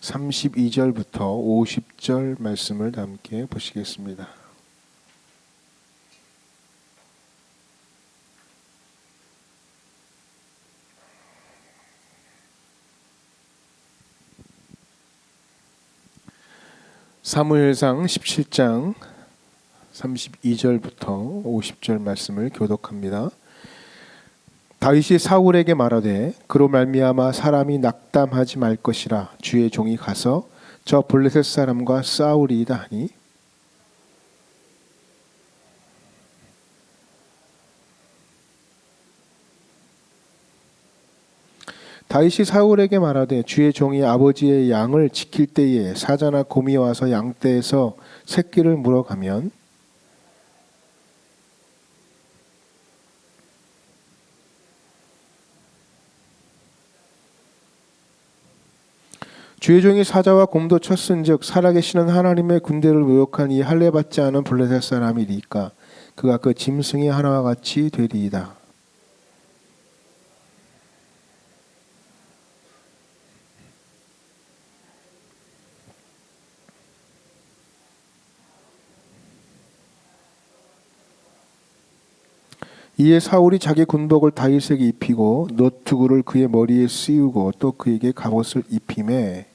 32절부터 50절 말씀을 함께 보시겠습니다. 사무엘상 17장 32절부터 50절 말씀을 교독합니다. 다윗이 사울에게 말하되 그로 말미암아 사람이 낙담하지 말 것이라 주의 종이 가서 저 블레셋 사람과 싸우리이다 하니 다윗이 사울에게 말하되 주의 종이 아버지의 양을 지킬 때에 사자나 곰이 와서 양떼에서 새끼를 물어가면 주의 종이 사자와 곰도 쳤은즉 살아계시는 하나님의 군대를 모욕한 이 할례받지 않은 블레셋 사람이리까 그가 그 짐승의 하나와 같이 되리이다. 이에 사울이 자기 군복을 다윗에게 입히고 노투구를 그의 머리에 씌우고 또 그에게 갑옷을 입히매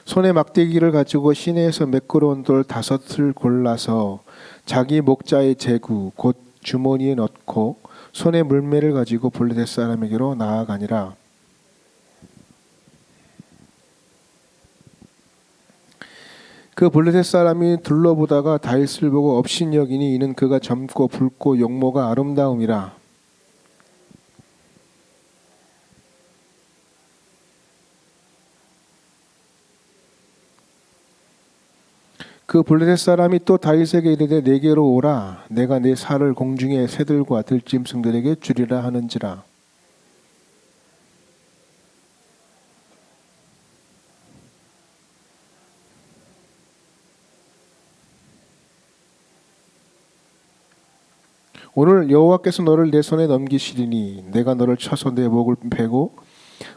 손에 막대기를 가지고 시내에서 매끄러운 돌 5을 골라서 자기 목자의 제구 곧 주머니에 넣고 손에 물매를 가지고 블레셋 사람에게로 나아가니라. 그 블레셋 사람이 둘러보다가 다윗을 보고 업신여기니 이는 그가 젊고 붉고 용모가 아름다움이라. 그 블레셋 사람이 또 다윗에게 이르되 내게로 오라 내가 내 살을 공중의 새들과 들짐승들에게 주리라 하는지라. 오늘 여호와께서 너를 내 손에 넘기시리니 내가 너를 쳐서 내 목을 베고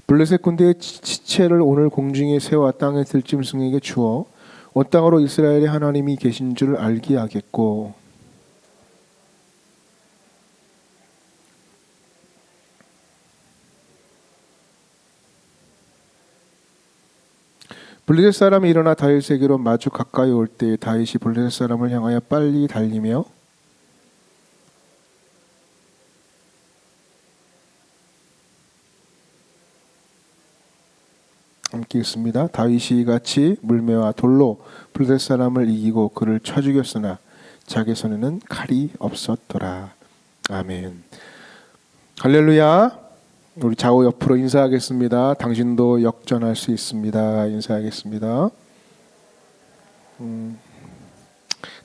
블레셋 군대의 지체를 오늘 공중의 새와 땅의 들짐승에게 주어 온 땅으로 이스라엘의 하나님이 계신 줄 알게 하겠고 블레셋 사람이 일어나 다윗에게로 마주 가까이 올 때 다윗이 블레셋 사람을 향하여 빨리 달리며 함께 읽습니다. 다윗이 같이 물매와 돌로 블레셋 사람을 이기고 그를 쳐 죽였으나 자기 손에는 칼이 없었더라. 아멘. 할렐루야. 우리 좌우 옆으로 인사하겠습니다. 당신도 역전할 수 있습니다. 인사하겠습니다.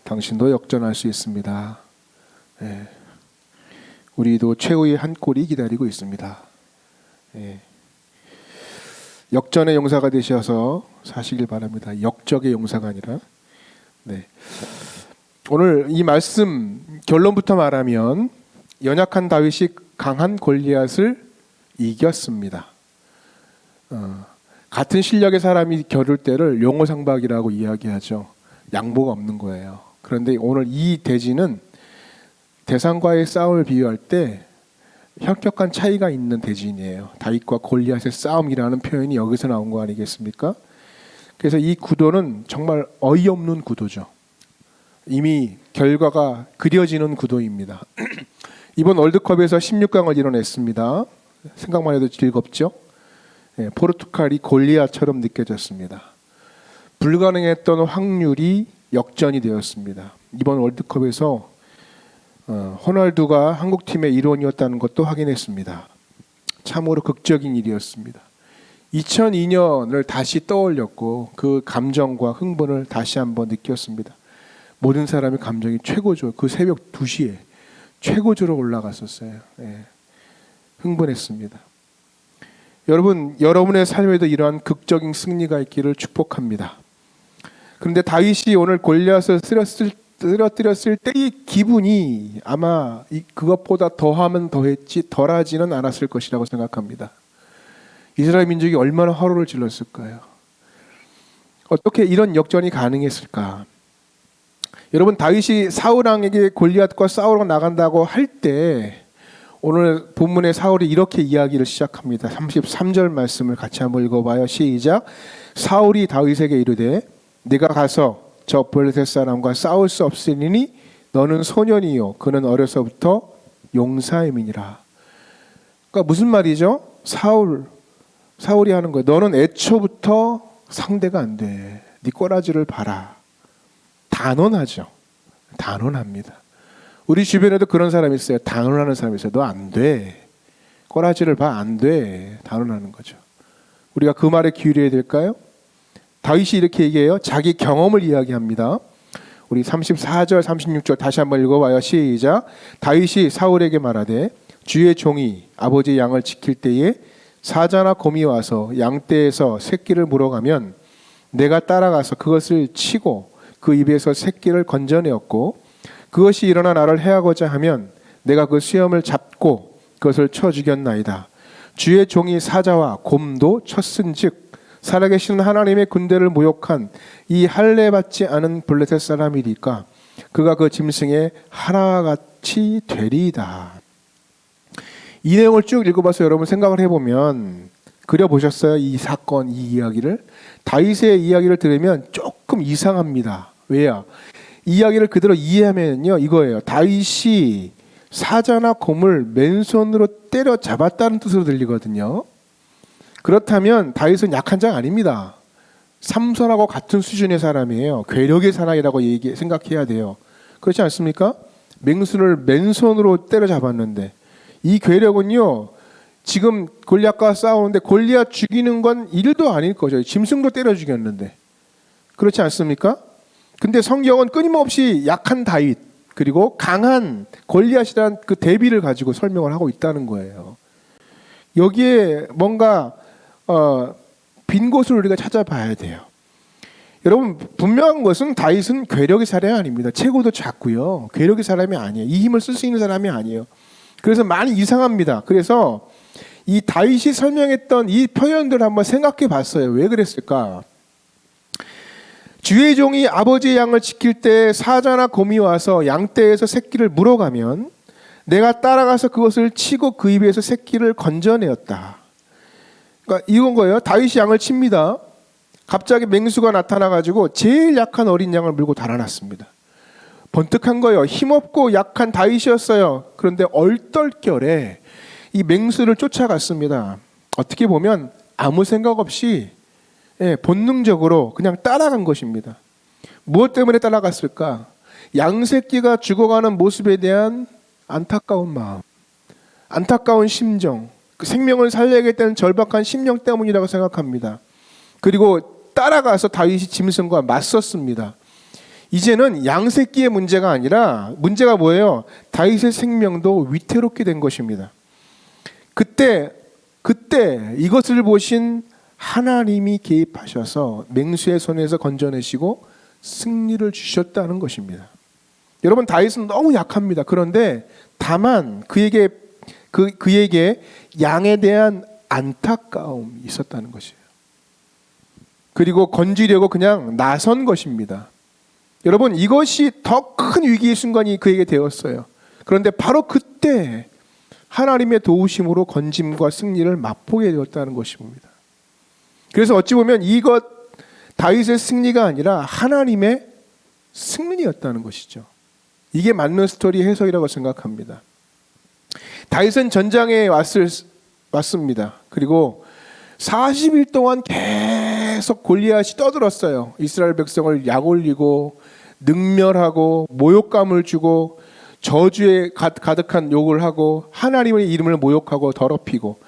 당신도 역전할 수 있습니다. 네. 우리도 최후의 한 골이 기다리고 있습니다. 네. 역전의 용사가 되셔서 사시길 바랍니다. 역적의 용사가 아니라. 네. 오늘 이 말씀 결론부터 말하면 연약한 다윗이 강한 골리앗을 이겼습니다. 같은 실력의 사람이 겨룰 때를 용호상박이라고 이야기하죠. 양보가 없는 거예요. 그런데 오늘 이 대지는 대상과의 싸움을 비유할 때 현격한 차이가 있는 대진이에요. 다윗과 골리앗의 싸움이라는 표현이 여기서 나온 거 아니겠습니까? 그래서 이 구도는 정말 어이없는 구도죠. 이미 결과가 그려지는 구도입니다. 이번 월드컵에서 16강을 이뤄냈습니다. 생각만 해도 즐겁죠? 네, 포르투갈이 골리앗처럼 느껴졌습니다. 불가능했던 확률이 역전이 되었습니다. 이번 월드컵에서 호날두가 한국팀의 일원이었다는 것도 확인했습니다. 참으로 극적인 일이었습니다. 2002년을 다시 떠올렸고 그 감정과 흥분을 다시 한번 느꼈습니다. 모든 사람의 감정이 최고조, 그 새벽 2시에 최고조로 올라갔었어요. 네. 흥분했습니다. 여러분, 여러분의 삶에도 이러한 극적인 승리가 있기를 축복합니다. 그런데 다윗이 오늘 골리앗을 쓰러뜨릴 쓰러뜨렸을 때 이 기분이 아마 그것보다 더하면 더했지 덜하지는 않았을 것이라고 생각합니다. 이스라엘 민족이 얼마나 화로를 질렀을까요? 어떻게 이런 역전이 가능했을까? 여러분, 다윗이 사울 왕에게 골리앗과 싸우러 나간다고 할 때 오늘 본문의 사울이 이렇게 이야기를 시작합니다. 33절 말씀을 같이 한번 읽어봐요. 시작. 사울이 다윗에게 이르되 네가 가서 저 블레셋 사람과 싸울 수 없으리니 너는 소년이요 그는 어려서부터 용사임이니라. 그러니까 무슨 말이죠? 사울이 하는 거예요. 너는 애초부터 상대가 안 돼. 네 꼬라지를 봐라. 단언하죠. 단언합니다. 우리 주변에도 그런 사람이 있어요. 단언하는 사람이 있어요. 너 안 돼. 꼬라지를 봐. 안 돼. 단언하는 거죠. 우리가 그 말에 기울여야 될까요? 다윗이 이렇게 얘기해요. 자기 경험을 이야기합니다. 우리 34절 36절 다시 한번 읽어봐요. 시작. 다윗이 사울에게 말하되 주의 종이 아버지 양을 지킬 때에 사자나 곰이 와서 양떼에서 새끼를 물어가면 내가 따라가서 그것을 치고 그 입에서 새끼를 건져내었고 그것이 일어나 나를 해하고자 하면 내가 그 수염을 잡고 그것을 쳐 죽였나이다. 주의 종이 사자와 곰도 쳤은즉 살아계신 하나님의 군대를 모욕한 이 할례받지 않은 블레셋 사람이니까 그가 그 짐승의 하나와 같이 되리이다. 이 내용을 쭉 읽어봐서 여러분 생각을 해보면 그려보셨어요? 이 사건, 이 이야기를? 다윗의 이야기를 들으면 조금 이상합니다. 왜요? 이 이야기를 그대로 이해하면요 이거예요. 다윗이 사자나 곰을 맨손으로 때려 잡았다는 뜻으로 들리거든요. 그렇다면 다윗은 약한 자 아닙니다. 삼손하고 같은 수준의 사람이에요. 괴력의 사나이라고 생각해야 돼요. 그렇지 않습니까? 맹수를 맨손으로 때려잡았는데 이 괴력은요 지금 골리앗과 싸우는데 골리앗 죽이는 건 일도 아닐 거죠. 짐승도 때려 죽였는데 그렇지 않습니까? 근데 성경은 끊임없이 약한 다윗 그리고 강한 골리앗이라는 그 대비를 가지고 설명을 하고 있다는 거예요. 여기에 뭔가 빈 곳을 우리가 찾아봐야 돼요. 여러분 분명한 것은 다윗은 괴력의 사람이 아닙니다. 체구도 작고요. 괴력의 사람이 아니에요. 이 힘을 쓸 수 있는 사람이 아니에요. 그래서 많이 이상합니다. 그래서 이 다윗이 설명했던 이 표현들을 한번 생각해 봤어요. 왜 그랬을까? 주의 종이 아버지의 양을 지킬 때 사자나 곰이 와서 양떼에서 새끼를 물어가면 내가 따라가서 그것을 치고 그 입에서 새끼를 건져내었다. 그러니까 이건 거예요. 다윗이 양을 칩니다. 갑자기 맹수가 나타나가지고 제일 약한 어린 양을 물고 달아났습니다. 번뜩한 거예요. 힘없고 약한 다윗이었어요. 그런데 얼떨결에 이 맹수를 쫓아갔습니다. 어떻게 보면 아무 생각 없이 본능적으로 그냥 따라간 것입니다. 무엇 때문에 따라갔을까? 양새끼가 죽어가는 모습에 대한 안타까운 마음, 안타까운 심정, 그 생명을 살려야겠다는 절박한 심령 때문이라고 생각합니다. 그리고 따라가서 다윗이 짐승과 맞섰습니다. 이제는 양새끼의 문제가 아니라 문제가 뭐예요? 다윗의 생명도 위태롭게 된 것입니다. 그때 이것을 보신 하나님이 개입하셔서 맹수의 손에서 건져내시고 승리를 주셨다는 것입니다. 여러분 다윗은 너무 약합니다. 그런데 다만 그에게 양에 대한 안타까움이 있었다는 것이에요. 그리고 건지려고 그냥 나선 것입니다. 여러분 이것이 더 큰 위기의 순간이 그에게 되었어요. 그런데 바로 그때 하나님의 도우심으로 건짐과 승리를 맛보게 되었다는 것입니다. 그래서 어찌 보면 이것 다윗의 승리가 아니라 하나님의 승리였다는 것이죠. 이게 맞는 스토리 해석이라고 생각합니다. 다윗은 전장에 왔습니다. 그리고 40일 동안 계속 골리앗이 떠들었어요. 이스라엘 백성을 약올리고 능멸하고 모욕감을 주고 저주에 가득한 욕을 하고 하나님의 이름을 모욕하고 더럽히고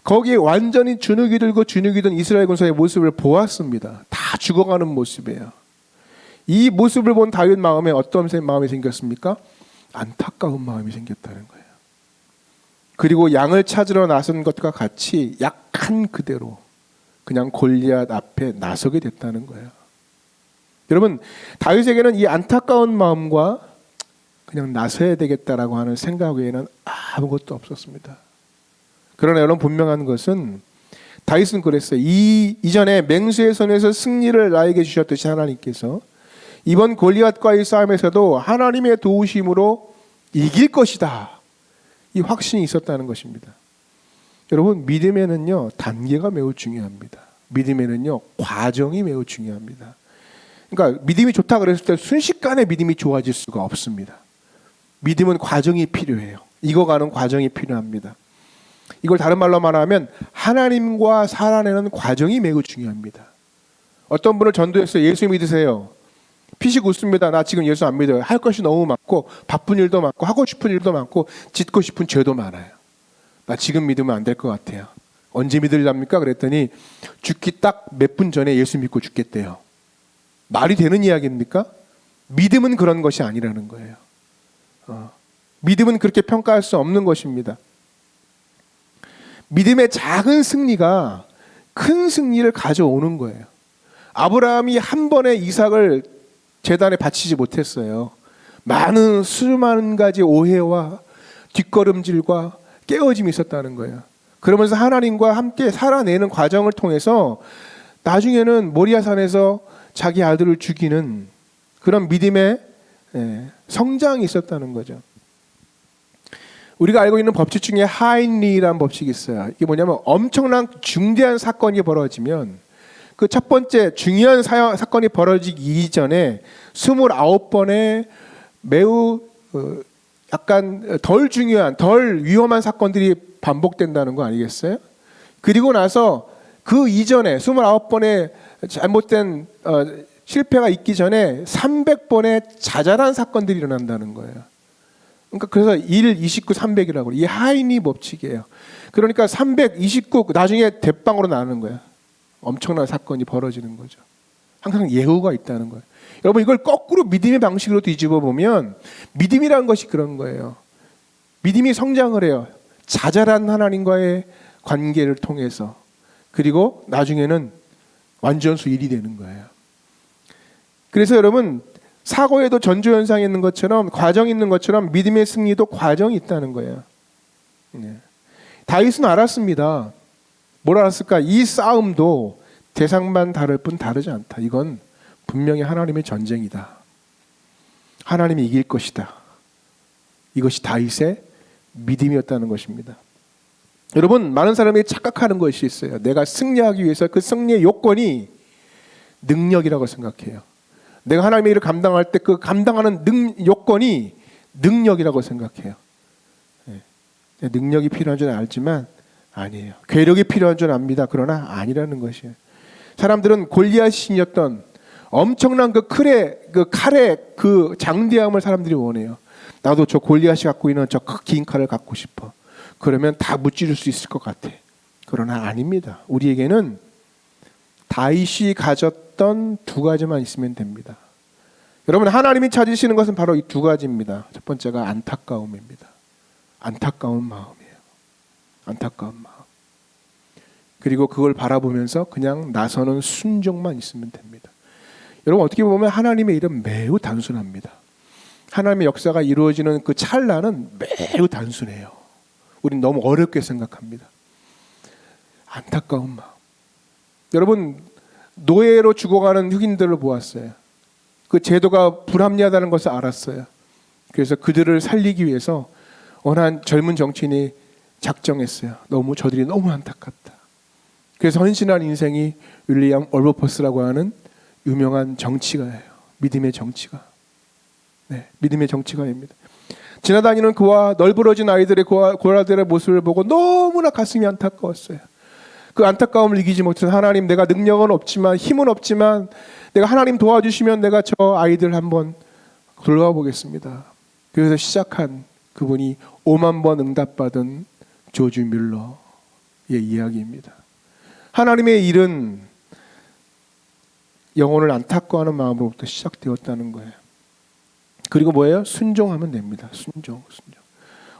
거기에 완전히 주눅이 들고 주눅이 든 이스라엘 군사의 모습을 보았습니다. 다 죽어가는 모습이에요. 이 모습을 본 다윗 마음에 어떤 마음이 생겼습니까? 안타까운 마음이 생겼다는 거예요. 그리고 양을 찾으러 나선 것과 같이 약한 그대로 그냥 골리앗 앞에 나서게 됐다는 거예요. 여러분, 다윗에게는 이 안타까운 마음과 그냥 나서야 되겠다라고 하는 생각 외에는 아무것도 없었습니다. 그러나 여러분, 분명한 것은 다윗은 그랬어요. 이전에 맹수의 손에서 승리를 나에게 주셨듯이 하나님께서 이번 골리앗과의 싸움에서도 하나님의 도우심으로 이길 것이다, 이 확신이 있었다는 것입니다. 여러분, 믿음에는요 단계가 매우 중요합니다. 믿음에는요 과정이 매우 중요합니다. 그러니까 믿음이 좋다 그랬을 때 순식간에 믿음이 좋아질 수가 없습니다. 믿음은 과정이 필요해요. 익어가는 과정이 필요합니다. 이걸 다른 말로 말하면 하나님과 살아내는 과정이 매우 중요합니다. 어떤 분을 전도해서 예수 믿으세요. 피식 웃습니다. 나 지금 예수 안 믿어요. 할 것이 너무 많고 바쁜 일도 많고 하고 싶은 일도 많고 짓고 싶은 죄도 많아요. 나 지금 믿으면 안 될 것 같아요. 언제 믿으랍니까? 그랬더니 죽기 딱 몇 분 전에 예수 믿고 죽겠대요. 말이 되는 이야기입니까? 믿음은 그런 것이 아니라는 거예요. 믿음은 그렇게 평가할 수 없는 것입니다. 믿음의 작은 승리가 큰 승리를 가져오는 거예요. 아브라함이 한 번에 이삭을 제단에 바치지 못했어요. 수많은 가지 오해와 뒷걸음질과 깨어짐이 있었다는 거예요. 그러면서 하나님과 함께 살아내는 과정을 통해서 나중에는 모리아산에서 자기 아들을 죽이는 그런 믿음의 성장이 있었다는 거죠. 우리가 알고 있는 법칙 중에 하인리라는 법칙이 있어요. 이게 뭐냐면 엄청난 중대한 사건이 벌어지면 그 첫 번째 중요한 사건이 벌어지기 이전에 29번의 매우 약간 덜 중요한, 덜 위험한 사건들이 반복된다는 거 아니겠어요? 그리고 나서 그 이전에 29번의 잘못된 실패가 있기 전에 300번의 자잘한 사건들이 일어난다는 거예요. 그러니까 그래서 1, 29, 300이라고 이 하인리 법칙이에요. 그러니까 329 나중에 대빵으로 나는 거예요. 엄청난 사건이 벌어지는 거죠. 항상 예후가 있다는 거예요. 여러분, 이걸 거꾸로 믿음의 방식으로 뒤집어 보면 믿음이라는 것이 그런 거예요. 믿음이 성장을 해요. 자잘한 하나님과의 관계를 통해서. 그리고 나중에는 완전수 1이 되는 거예요. 그래서 여러분, 사고에도 전조현상이 있는 것처럼, 과정이 있는 것처럼 믿음의 승리도 과정이 있다는 거예요. 다윗은 알았습니다. 뭘 알았을까? 이 싸움도 대상만 다를 뿐 다르지 않다. 이건 분명히 하나님의 전쟁이다. 하나님이 이길 것이다. 이것이 다윗의 믿음이었다는 것입니다. 여러분, 많은 사람들이 착각하는 것이 있어요. 내가 승리하기 위해서 그 승리의 요건이 능력이라고 생각해요. 내가 하나님의 일을 감당할 때 그 감당하는 요건이 능력이라고 생각해요. 능력이 필요한 줄 알지만 아니에요. 괴력이 필요한 줄 압니다. 그러나 아니라는 것이에요. 사람들은 골리앗신이었던 엄청난 그 칼의 그 장대함을 사람들이 원해요. 나도 저 골리앗이 갖고 있는 저 긴 칼을 갖고 싶어. 그러면 다 무찌를 수 있을 것 같아. 그러나 아닙니다. 우리에게는 다윗이 가졌던 두 가지만 있으면 됩니다. 여러분, 하나님이 찾으시는 것은 바로 이 두 가지입니다. 첫 번째가 안타까움입니다. 안타까운 마음이에요. 안타까운 마음. 그리고 그걸 바라보면서 그냥 나서는 순종만 있으면 됩니다. 여러분, 어떻게 보면 하나님의 일은 매우 단순합니다. 하나님의 역사가 이루어지는 그 찰나는 매우 단순해요. 우린 너무 어렵게 생각합니다. 안타까운 마음. 여러분, 노예로 죽어가는 흑인들을 보았어요. 그 제도가 불합리하다는 것을 알았어요. 그래서 그들을 살리기 위해서 어느 한 젊은 정치인이 작정했어요. 저들이 너무 안타깝다. 그래서 헌신한 인생이 윌리엄 월버퍼스라고 하는 유명한 정치가예요. 믿음의 정치가. 믿음의 정치가입니다. 지나다니는 그와 널브러진 아이들의 고아들의 모습을 보고 너무나 가슴이 안타까웠어요. 그 안타까움을 이기지 못해서 하나님, 내가 능력은 없지만, 힘은 없지만 내가 하나님 도와주시면 내가 저 아이들 한번 돌아와 보겠습니다. 그래서 시작한 그분이 5만 번 응답받은 조지 뮬러의 이야기입니다. 하나님의 일은 영혼을 안타까워하는 마음으로부터 시작되었다는 거예요. 그리고 뭐예요? 순종하면 됩니다. 순종.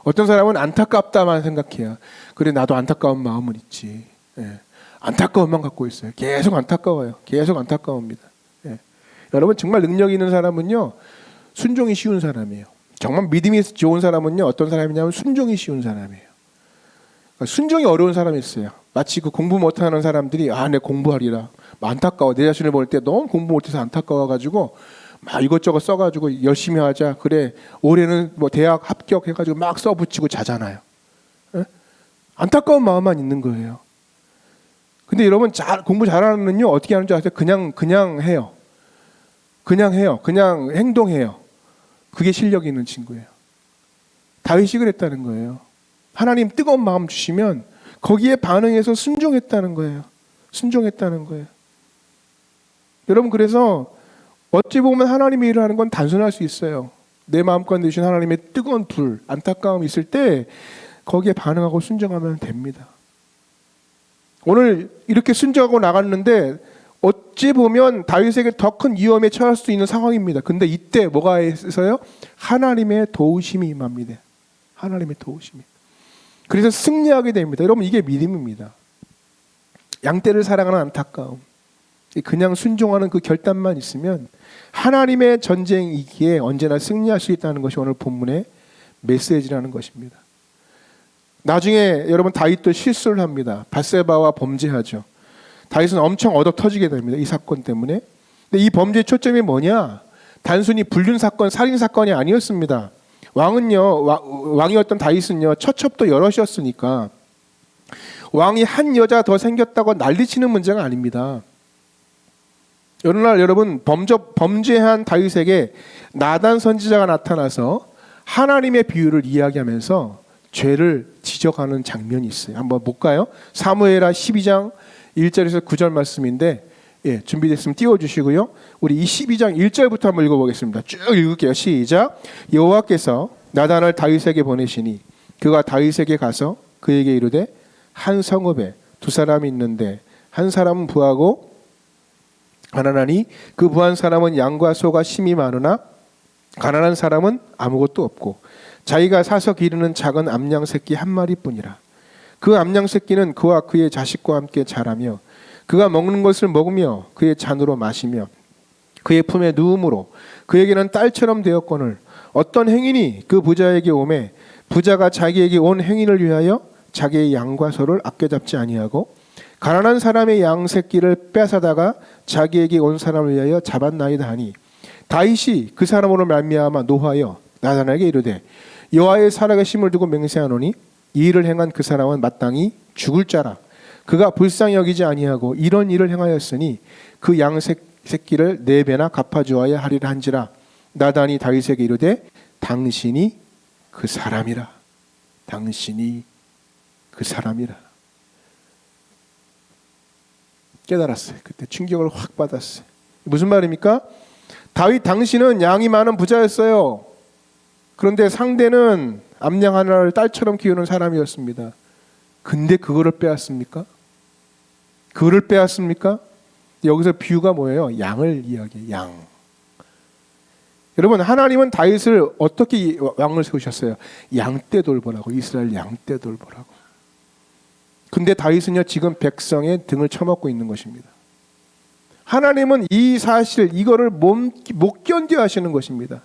어떤 사람은 안타깝다만 생각해요. 그래, 나도 안타까운 마음은 있지. 안타까움만 갖고 있어요. 계속 안타까워요. 계속 안타까웁니다. 여러분 정말 능력 있는 사람은요 순종이 쉬운 사람이에요. 정말 믿음이 좋은 사람은요 어떤 사람이냐면 순종이 쉬운 사람이에요. 그러니까 순종이 어려운 사람이 있어요. 마치 그 공부 못하는 사람들이 내 공부하리라. 안타까워. 내 자신을 볼 때 너무 공부 못해서 안타까워가지고 막 이것저것 써가지고 열심히 하자. 그래 올해는 뭐 대학 합격해가지고 막 써붙이고 자잖아요. 에? 안타까운 마음만 있는 거예요. 근데 여러분 공부 잘하는요 어떻게 하는 줄 아세요? 그냥 해요. 그냥 행동해요. 그게 실력이 있는 친구예요. 다윗이 그랬다는 거예요. 하나님 뜨거운 마음 주시면 거기에 반응해서 순종했다는 거예요. 여러분 그래서 어찌 보면 하나님의 일을 하는 건 단순할 수 있어요. 내 마음껏 내주신 하나님의 뜨거운 불, 안타까움이 있을 때 거기에 반응하고 순종하면 됩니다. 오늘 이렇게 순종하고 나갔는데 어찌 보면 다윗에게 더 큰 위험에 처할 수 있는 상황입니다. 근데 이때 뭐가 있어요? 하나님의 도우심이 임합니다. 하나님의 도우심이. 그래서 승리하게 됩니다. 여러분 이게 믿음입니다. 양떼를 사랑하는 안타까움. 그냥 순종하는 그 결단만 있으면 하나님의 전쟁이기에 언제나 승리할 수 있다는 것이 오늘 본문의 메시지라는 것입니다. 나중에 여러분 다윗도 실수를 합니다. 밧세바와 범죄하죠. 다윗은 엄청 얻어 터지게 됩니다. 이 사건 때문에. 근데 이 범죄의 초점이 뭐냐? 단순히 불륜 사건, 살인 사건이 아니었습니다. 왕이었던 다윗은요 처첩도 여럿이었으니까 왕이 한 여자 더 생겼다고 난리치는 문제가 아닙니다. 어느 날 여러분 범죄한 다윗에게 나단 선지자가 나타나서 하나님의 비유를 이야기하면서 죄를 지적하는 장면이 있어요. 한번 볼까요? 사무엘하 12장 1절에서 9절 말씀인데 준비됐으면 띄워주시고요. 우리 이 12장 1절부터 한번 읽어보겠습니다. 쭉 읽을게요. 시작. 여호와께서 나단을 다윗에게 보내시니 그가 다윗에게 가서 그에게 이르되 한 성읍에 두 사람이 있는데 한 사람은 부하고 가난하니 그 부한 사람은 양과 소가 심이 많으나 가난한 사람은 아무것도 없고 자기가 사서 기르는 작은 암양 새끼 한 마리뿐이라. 그 암양 새끼는 그와 그의 자식과 함께 자라며 그가 먹는 것을 먹으며 그의 잔으로 마시며 그의 품에 누움으로 그에게는 딸처럼 되었거늘 어떤 행인이 그 부자에게 오매 부자가 자기에게 온 행인을 위하여 자기의 양과 소를 아껴잡지 아니하고 가난한 사람의 양 새끼를 빼앗아다가 자기에게 온 사람을 위하여 잡았나이다 하니 다윗이 그 사람으로 말미암아 노하여 나단에게 이르되 여호와의 살아계심을 두고 맹세하노니 이 일을 행한 그 사람은 마땅히 죽을 자라. 그가 불쌍히 여기지 아니하고 이런 일을 행하였으니 그 양 새끼를 4배나 갚아주어야 하리라 한지라. 나단이 다윗에게 이르되 당신이 그 사람이라. 당신이 그 사람이라. 깨달았어요. 그때 충격을 확 받았어요. 무슨 말입니까? 다윗 당신은 양이 많은 부자였어요. 그런데 상대는 암양 하나를 딸처럼 키우는 사람이었습니다. 근데 그거를 빼앗습니까? 여기서 비유가 뭐예요? 양을 이야기해요. 양. 여러분 하나님은 다윗을 어떻게 왕을 세우셨어요? 양떼 돌보라고. 이스라엘 양떼 돌보라고. 근데 다윗은요 지금 백성의 등을 쳐먹고 있는 것입니다. 하나님은 이 사실 이거를 못 견뎌 하시는 것입니다.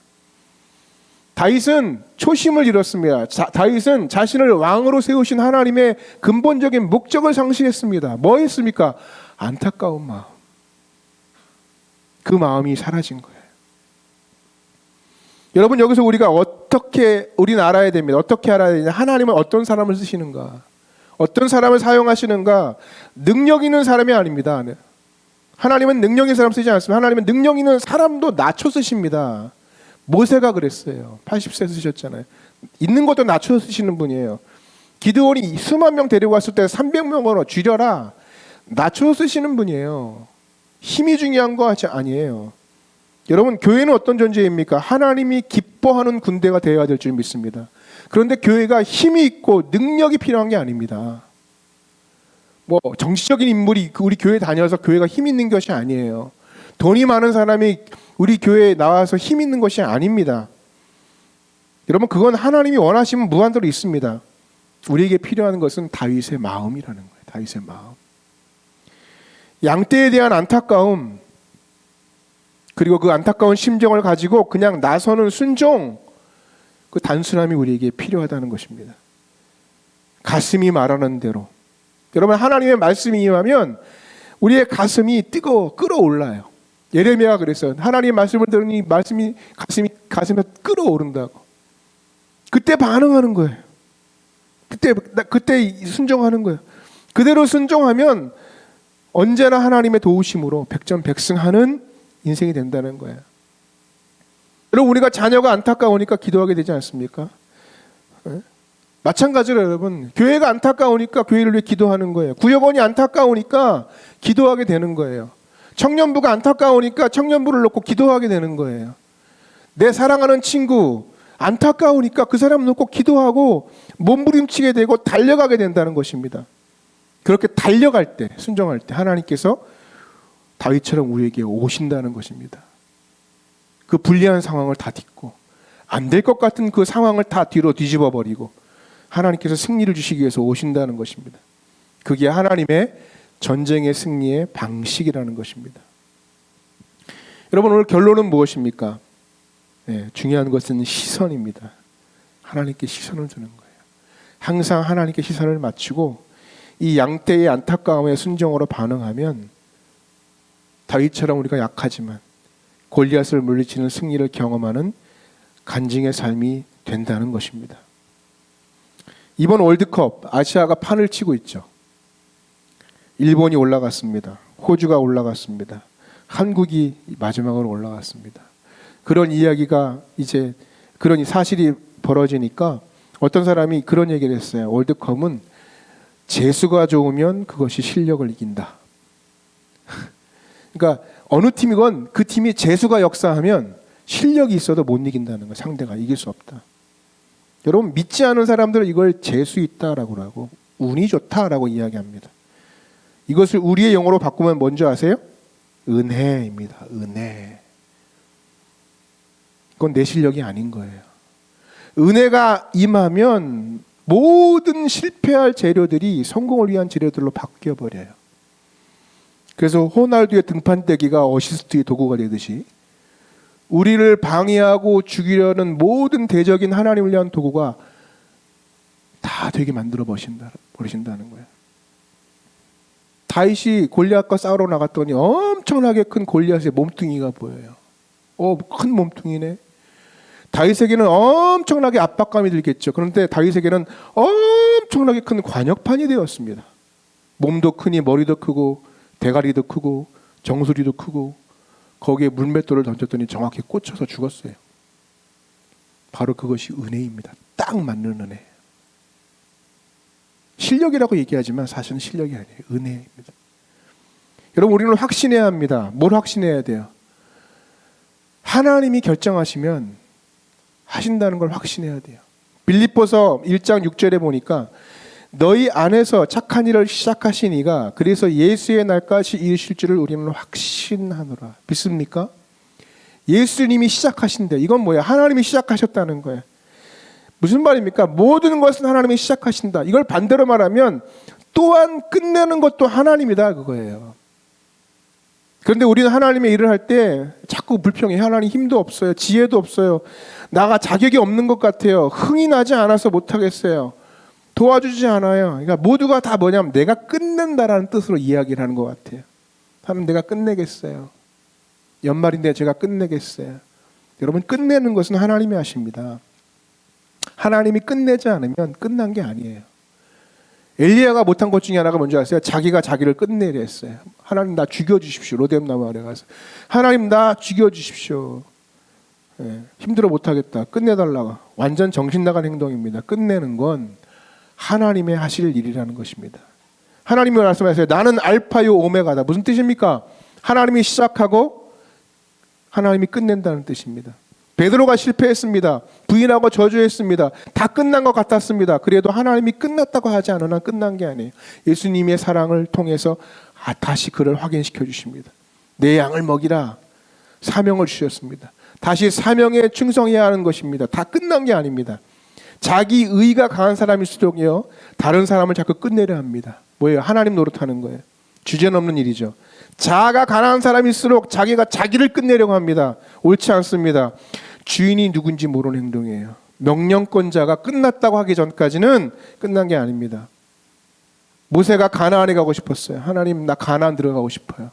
다윗은 초심을 잃었습니다. 다윗은 자신을 왕으로 세우신 하나님의 근본적인 목적을 상실했습니다. 뭐 했습니까? 안타까운 마음. 그 마음이 사라진 거예요. 여러분 여기서 우리가 우리는 알아야 됩니다. 어떻게 알아야 되냐? 하나님은 어떤 사람을 쓰시는가? 어떤 사람을 사용하시는가? 능력 있는 사람이 아닙니다. 하나님은 능력 있는 사람 쓰지 않습니다. 하나님은 능력 있는 사람도 낮춰 쓰십니다. 모세가 그랬어요. 80세 쓰셨잖아요. 있는 것도 낮춰 쓰시는 분이에요. 기드온이 수만 명 데리고 왔을 때 300명으로 줄여라. 낮춰 쓰시는 분이에요. 힘이 중요한 거 아니에요. 여러분 교회는 어떤 존재입니까? 하나님이 기뻐하는 군대가 되어야 될 줄 믿습니다. 그런데 교회가 힘이 있고 능력이 필요한 게 아닙니다. 뭐 정치적인 인물이 우리 교회 다녀서 교회가 힘 있는 것이 아니에요. 돈이 많은 사람이 우리 교회에 나와서 힘 있는 것이 아닙니다. 여러분 그건 하나님이 원하시면 무한대로 있습니다. 우리에게 필요한 것은 다윗의 마음이라는 거예요. 다윗의 마음. 양떼에 대한 안타까움, 그리고 그 안타까운 심정을 가지고 그냥 나서는 순종, 그 단순함이 우리에게 필요하다는 것입니다. 가슴이 말하는 대로. 여러분, 하나님의 말씀이 임하면 우리의 가슴이 뜨거워 끌어올라요. 예레미야가 그랬어요. 하나님의 말씀을 들으니 말씀이 가슴에 끌어오른다고. 그때 반응하는 거예요. 그때 순종하는 거예요. 그대로 순종하면 언제나 하나님의 도우심으로 백전백승하는 인생이 된다는 거예요. 여러분, 우리가 자녀가 안타까우니까 기도하게 되지 않습니까? 마찬가지로 여러분, 교회가 안타까우니까 교회를 위해 기도하는 거예요. 구역원이 안타까우니까 기도하게 되는 거예요. 청년부가 안타까우니까 청년부를 놓고 기도하게 되는 거예요. 내 사랑하는 친구 안타까우니까 그 사람 놓고 기도하고 몸부림치게 되고 달려가게 된다는 것입니다. 그렇게 달려갈 때, 순종할 때 하나님께서 다윗처럼 우리에게 오신다는 것입니다. 그 불리한 상황을 다 딛고 안 될 것 같은 그 상황을 다 뒤로 뒤집어 버리고 하나님께서 승리를 주시기 위해서 오신다는 것입니다. 그게 하나님의 전쟁의 승리의 방식이라는 것입니다. 여러분, 오늘 결론은 무엇입니까? 중요한 것은 시선입니다. 하나님께 시선을 두는 거예요. 항상 하나님께 시선을 맞추고 이 양떼의 안타까움에 순종으로 반응하면 다윗처럼 우리가 약하지만 골리앗을 물리치는 승리를 경험하는 간증의 삶이 된다는 것입니다. 이번 월드컵 아시아가 판을 치고 있죠. 일본이 올라갔습니다. 호주가 올라갔습니다. 한국이 마지막으로 올라갔습니다. 그런 이야기가 이제 그런 사실이 벌어지니까 어떤 사람이 그런 얘기를 했어요. 월드컵은 재수가 좋으면 그것이 실력을 이긴다. 그러니까 어느 팀이건 그 팀이 재수가 역사하면 실력이 있어도 못 이긴다는 거예요. 상대가 이길 수 없다. 여러분, 믿지 않은 사람들은 이걸 재수 있다라고 하고 운이 좋다라고 이야기합니다. 이것을 우리의 용어로 바꾸면 뭔지 아세요? 은혜입니다. 은혜. 그건 내 실력이 아닌 거예요. 은혜가 임하면 모든 실패할 재료들이 성공을 위한 재료들로 바뀌어버려요. 그래서 호날두의 등판대기가 어시스트의 도구가 되듯이 우리를 방해하고 죽이려는 모든 대적인 하나님을 위한 도구가 다 되게 만들어 버리신다는 거예요. 다윗이 골리앗과 싸우러 나갔더니 엄청나게 큰 골리앗의 몸뚱이가 보여요. 큰 몸뚱이네. 다윗에게는 엄청나게 압박감이 들겠죠. 그런데 다윗에게는 엄청나게 큰 관역판이 되었습니다. 몸도 크니 머리도 크고 대가리도 크고 정수리도 크고 거기에 물맷돌을 던졌더니 정확히 꽂혀서 죽었어요. 바로 그것이 은혜입니다. 딱 맞는 은혜. 실력이라고 얘기하지만 사실은 실력이 아니에요. 은혜입니다. 여러분, 우리는 확신해야 합니다. 뭘 확신해야 돼요? 하나님이 결정하시면 하신다는 걸 확신해야 돼요. 빌립보서 1장 6절에 보니까 너희 안에서 착한 일을 시작하신 이가 그래서 예수의 날까지 이르실 줄을 우리는 확신하노라. 믿습니까? 예수님이 시작하신대. 이건 뭐예요? 하나님이 시작하셨다는 거예요. 무슨 말입니까? 모든 것은 하나님이 시작하신다. 이걸 반대로 말하면 또한 끝내는 것도 하나님이다 그거예요. 그런데 우리는 하나님의 일을 할 때 자꾸 불평해. 하나님 힘도 없어요. 지혜도 없어요. 나가 자격이 없는 것 같아요. 흥이 나지 않아서 못하겠어요. 도와주지 않아요. 그러니까 모두가 다 뭐냐면 내가 끝낸다라는 뜻으로 이야기를 하는 것 같아요. 하나님, 내가 끝내겠어요. 연말인데 제가 끝내겠어요. 여러분, 끝내는 것은 하나님이 하십니다. 하나님이 끝내지 않으면 끝난 게 아니에요. 엘리야가 못한 것 중에 하나가 뭔지 아세요? 자기가 자기를 끝내려 했어요. 하나님, 나 죽여주십시오. 로뎀나무 아래 가서 하나님, 나 죽여주십시오. 힘들어 못하겠다. 끝내달라고. 완전 정신 나간 행동입니다. 끝내는 건 하나님의 하실 일이라는 것입니다. 하나님이 말씀하세요. 나는 알파요 오메가다. 무슨 뜻입니까? 하나님이 시작하고 하나님이 끝낸다는 뜻입니다. 베드로가 실패했습니다. 부인하고 저주했습니다. 다 끝난 것 같았습니다. 그래도 하나님이 끝났다고 하지 않으나 끝난 게 아니에요. 예수님의 사랑을 통해서 다시 그를 확인시켜 주십니다. 내 양을 먹이라 사명을 주셨습니다. 다시 사명에 충성해야 하는 것입니다. 다 끝난 게 아닙니다. 자기 의가 강한 사람일수록요, 다른 사람을 자꾸 끝내려 합니다. 뭐예요? 하나님 노릇하는 거예요. 주제넘는 일이죠. 자아가 가난한 사람일수록 자기가 자기를 끝내려고 합니다. 옳지 않습니다. 주인이 누군지 모르는 행동이에요. 명령권자가 끝났다고 하기 전까지는 끝난 게 아닙니다. 모세가 가나안에 가고 싶었어요. 하나님, 나 가나안 들어가고 싶어요.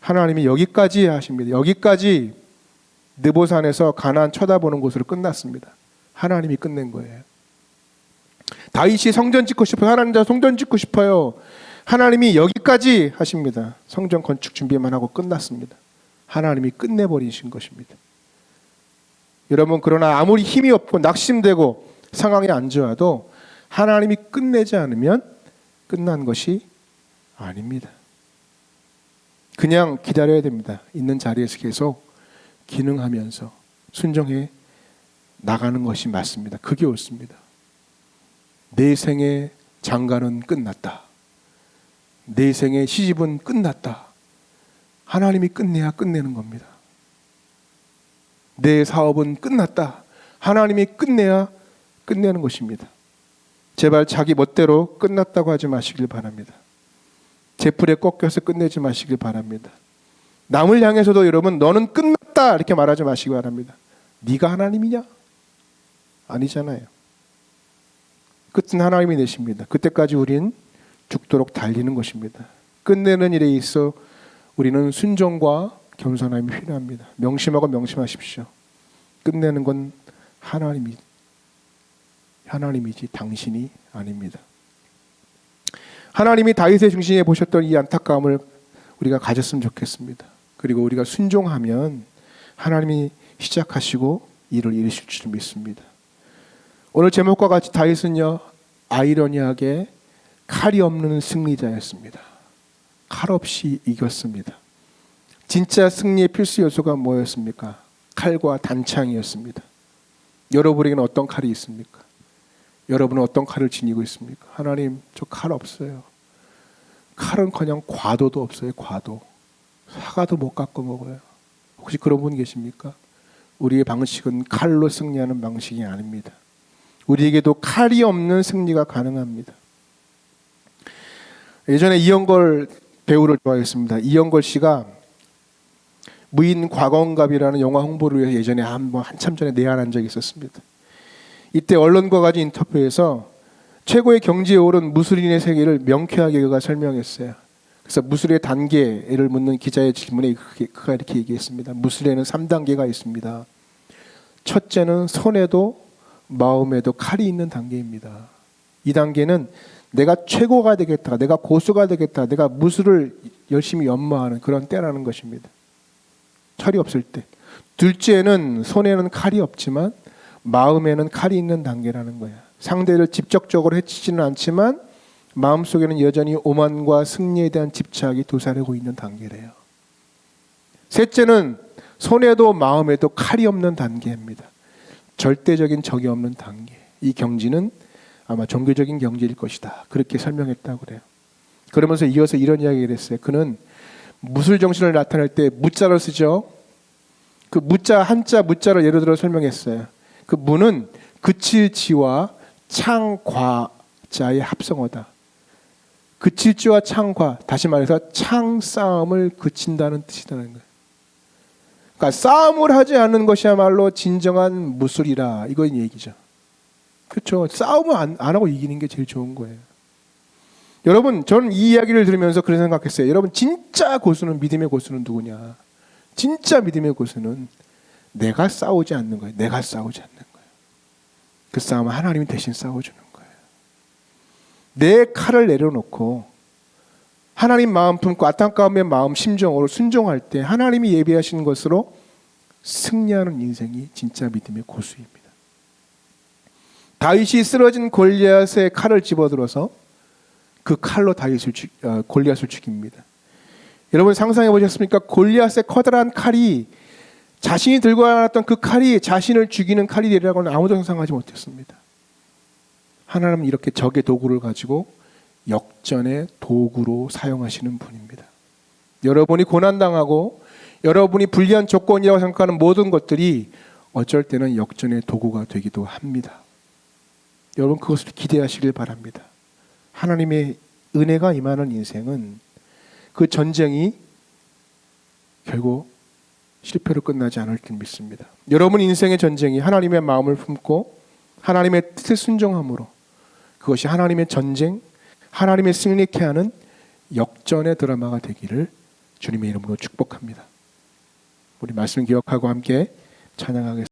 하나님이 여기까지 하십니다. 여기까지 느보산에서 가나안 쳐다보는 곳으로 끝났습니다. 하나님이 끝낸 거예요. 다윗이 성전 짓고 싶어요. 하나님, 나 성전 짓고 싶어요. 하나님이 여기까지 하십니다. 성전 건축 준비만 하고 끝났습니다. 하나님이 끝내버리신 것입니다. 여러분, 그러나 아무리 힘이 없고 낙심되고 상황에 안 좋아도 하나님이 끝내지 않으면 끝난 것이 아닙니다. 그냥 기다려야 됩니다. 있는 자리에서 계속 기능하면서 순종해 나가는 것이 맞습니다. 그게 옳습니다. 내 생의 장가는 끝났다. 내 생의 시집은 끝났다. 하나님이 끝내야 끝내는 겁니다. 내 사업은 끝났다. 하나님이 끝내야 끝내는 것입니다. 제발 자기 멋대로 끝났다고 하지 마시길 바랍니다. 제풀에 꺾여서 끝내지 마시길 바랍니다. 남을 향해서도 여러분, 너는 끝났다 이렇게 말하지 마시기 바랍니다. 네가 하나님이냐? 아니잖아요. 끝은 하나님이 내십니다. 그때까지 우린 죽도록 달리는 것입니다. 끝내는 일에 있어 우리는 순종과 겸손함이 필요합니다. 명심하고 명심하십시오. 끝내는 건 하나님이지 당신이 아닙니다. 하나님이 다윗의 중심에 보셨던 이 안타까움을 우리가 가졌으면 좋겠습니다. 그리고 우리가 순종하면 하나님이 시작하시고 일을 이루실 줄 믿습니다. 오늘 제목과 같이 다윗은요, 아이러니하게 칼이 없는 승리자였습니다. 칼 없이 이겼습니다. 진짜 승리의 필수 요소가 뭐였습니까? 칼과 단창이었습니다. 여러분에게는 어떤 칼이 있습니까? 여러분은 어떤 칼을 지니고 있습니까? 하나님, 저 칼 없어요. 칼은커녕 과도도 없어요. 과도. 사과도 못 깎아 먹어요. 혹시 그런 분 계십니까? 우리의 방식은 칼로 승리하는 방식이 아닙니다. 우리에게도 칼이 없는 승리가 가능합니다. 예전에 이영걸 배우를 좋아했습니다. 이영걸 씨가 무인 과거원갑이라는 영화 홍보를 위해서 예전에 한참 전에 내한한 적이 있었습니다. 이때 언론과 가진 인터뷰에서 최고의 경지에 오른 무술인의 세계를 명쾌하게 그가 설명했어요. 그래서 무술의 단계를 묻는 기자의 질문에 그가 이렇게 얘기했습니다. 무술에는 3단계가 있습니다. 첫째는 손에도 마음에도 칼이 있는 단계입니다. 이 단계는 내가 최고가 되겠다, 내가 고수가 되겠다, 내가 무술을 열심히 연마하는 그런 때라는 것입니다. 칼이 없을 때. 둘째는 손에는 칼이 없지만 마음에는 칼이 있는 단계라는 거야. 상대를 직접적으로 해치지는 않지만 마음속에는 여전히 오만과 승리에 대한 집착이 도사리고 있는 단계래요. 셋째는 손에도 마음에도 칼이 없는 단계입니다. 절대적인 적이 없는 단계. 이 경지는 아마 종교적인 경지일 것이다. 그렇게 설명했다고 그래요. 그러면서 이어서 이런 이야기를 했어요. 그는 무술 정신을 나타낼 때 무자를 쓰죠. 그 무자, 한자 무자를 예를 들어 설명했어요. 그 무는 그칠지와 창과자의 합성어다. 그칠지와 창과, 다시 말해서 창싸움을 그친다는 뜻이라는 거예요. 그러니까 싸움을 하지 않는 것이야말로 진정한 무술이라, 이건 얘기죠. 그렇죠. 싸움을 안 하고 이기는 게 제일 좋은 거예요. 여러분, 저는 이 이야기를 들으면서 그런 생각했어요. 여러분, 진짜 고수는, 믿음의 고수는 누구냐? 진짜 믿음의 고수는 내가 싸우지 않는 거예요. 내가 싸우지 않는 거예요. 그 싸움은 하나님이 대신 싸워주는 거예요. 내 칼을 내려놓고 하나님 마음 품고 안타까움의 마음, 심정으로 순종할 때 하나님이 예비하신 것으로 승리하는 인생이 진짜 믿음의 고수입니다. 다윗이 쓰러진 골리앗의 칼을 집어들어서 그 칼로 골리앗을 죽입니다. 여러분 상상해 보셨습니까? 골리앗의 커다란 칼이, 자신이 들고 왔던 그 칼이 자신을 죽이는 칼이 되리라고는 아무도 상상하지 못했습니다. 하나님은 이렇게 적의 도구를 가지고 역전의 도구로 사용하시는 분입니다. 여러분이 고난당하고 여러분이 불리한 조건이라고 생각하는 모든 것들이 어쩔 때는 역전의 도구가 되기도 합니다. 여러분 그것을 기대하시길 바랍니다. 하나님의 은혜가 임하는 인생은 그 전쟁이 결국 실패로 끝나지 않을 줄 믿습니다. 여러분 인생의 전쟁이 하나님의 마음을 품고 하나님의 뜻에 순종함으로 그것이 하나님의 전쟁, 하나님의 승리케 하는 역전의 드라마가 되기를 주님의 이름으로 축복합니다. 우리 말씀 기억하고 함께 찬양하겠습니다.